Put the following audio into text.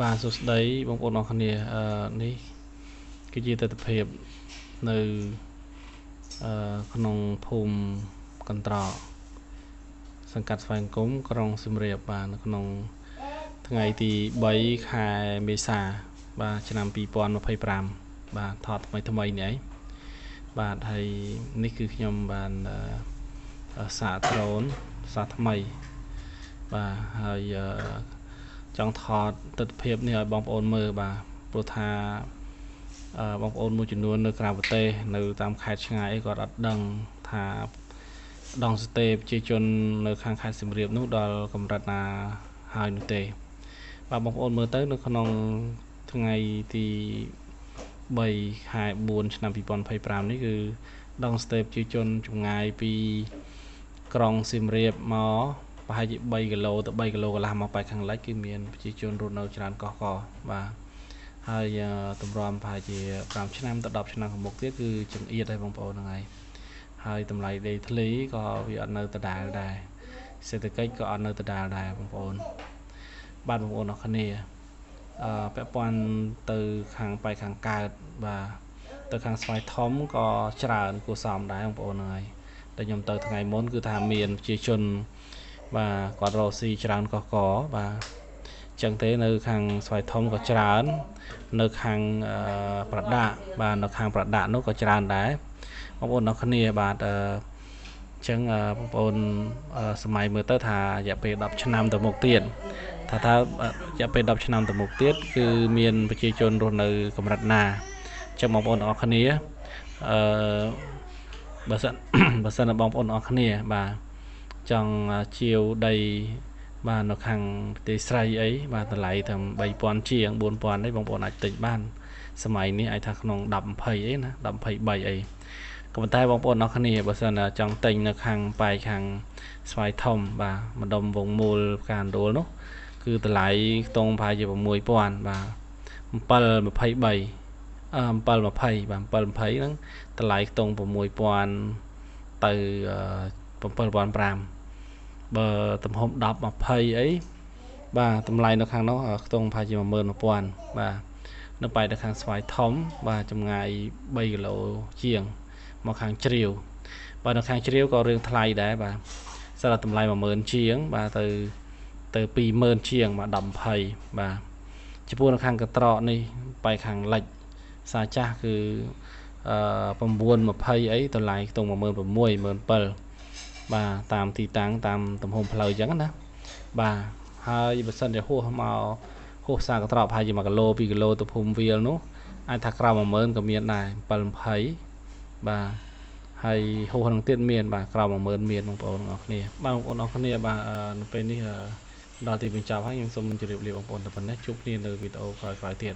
បាទសួស្តីបងប្អូនអរគ្នានេះគឺជាទស្សនវិជ្ជានៅក្នុងភូមិកន្ត្រកសង្កាត់ស្វែងគុំក្រុងសៀមរាបបាទនៅក្នុងថ្ងៃទី3ខែមេសាបាទឆ្នាំ2025បាទថតថ្មីនេះឯងបាទហើយនេះគឺខ្ញុំបានសាកដ្រូនសាថ្មីបាទហើយចង់ថតទស្សនវិជ្ជានេះឲ្យបងប្អូនមើលបាទព្រោះថាបងប្អូនមួយចំនួននៅក្រៅប្រទេសនៅតាមខេត្តឆ្ងាយអីគាត់អត់ដឹងថាដងស្ទេប្រជាជននៅខាងខេត្តសៀមរាបនោះដល់កម្រិតណាហើយនោះទេបាទបងប្អូនមើលទៅនៅក្នុងថ្ងៃទី3ខែ4ឆ្នាំ2025នេះគឺដងស្ទេប្រជាជនចម្ងាយពីក្រុងសៀមរាបមកប្រហែលជា3គីឡូទៅ3គីឡូកន្លះមកបែរខាងលិចគឺមានប្រជាជនរស់នៅច្រើនកកបាទហើយតម្រាំប្រហែលជា5ឆ្នាំទៅ10ឆ្នាំខាងមុខទៀតគឺចង្អៀតហើយបងប្អូនហ្នឹងហើយតម្លៃដីធ្លីក៏វាអត់នៅដដែលដែរសេដ្ឋកិច្ចក៏អត់នៅដដែលដែរបងប្អូនបាទបងប្អូនអរគ្នាពាក់ព័ន្ធទៅខាងបែកខាងកើតបាទទៅខាងស្វាយធំក៏ច្រើនគួរសមដែរបងប្អូនហ្នឹងតែខ្ញុំទៅថ្ងៃមុនគឺថាមានប្រជាជនបាទគាត់រកស៊ីច្រើនកកបាទចឹងទេនៅខាងស្វាយធំក៏ច្រើននៅខាងប្រដាក់បាទនៅខាងប្រដាក់នោះក៏ច្រើនដែរបងប្អូនអរគ្នាបាទចឹងបងប្អូនសម័យមើលទៅថារយៈពេល10ឆ្នាំទៅមុខទៀតថារយៈពេល10ឆ្នាំទៅមុខទៀតគឺមានប្រជាជនរស់នៅកម្រិតណាចឹងបងប្អូនអរគ្នាបើសិនបងប្អូនអរគ្នាបាទចង់ជាវដីបាទនៅខាងប្រទេសស្រីអីបាទតម្លៃតាម3000ជាង4000អីបងប្អូនអាចទិញបានសម័យនេះអាចថាក្នុង10 20អីណា10 23អីក៏ប៉ុន្តែបងប្អូនអរគ្នាបើសិនចង់ទិញនៅខាងប៉ែកខាងស្វាយធំបាទម្ដុំវងមូលផ្កានដួលនោះគឺតម្លៃខ្ទង់ប្រហែលជា6000បាទ723 720បាទ720ហ្នឹងតម្លៃខ្ទង់6000ទៅ7500បើទំហំ10 20អីបាទតម្លៃនៅខាងនោះខ្ទង់ប្រហែលជា11000បាទនៅប៉ែកនៅខាងស្វាយធំបាទចម្ងាយ3គីឡូជាងមកខាងជ្រាវបាទនៅខាងជ្រាវក៏រឿងថ្លៃដែរបាទសម្រាប់តម្លៃ10000ជាងបាទទៅ20000ជាងបាទ10 20បាទចំពោះនៅខាងកត្រកនេះបែកខាងលិចសាចាស់គឺ920អីតម្លៃខ្ទង់16000 17000បាទតាមទីតាំងតាមទំហំផ្លូវអញ្ចឹងណាបាទហើយបើសិនជាហួសហួសសាកត្រកប្រហែលជា1គីឡូ2គីឡូទៅភូមិវាលនោះអាចថាក្រោម10000ក៏មានដែរ720បាទហើយហួសនឹងទៀតមានបាទក្រោម10000មានបងប្អូនអរគ្នាបាទបងប្អូនអរគ្នាបាទនៅពេលនេះដល់ទីបញ្ចប់ហើយខ្ញុំសូមជម្រាបលាបងប្អូនតែប៉ុណ្ណេះជួបគ្នានៅវីដេអូក្រោយៗទៀត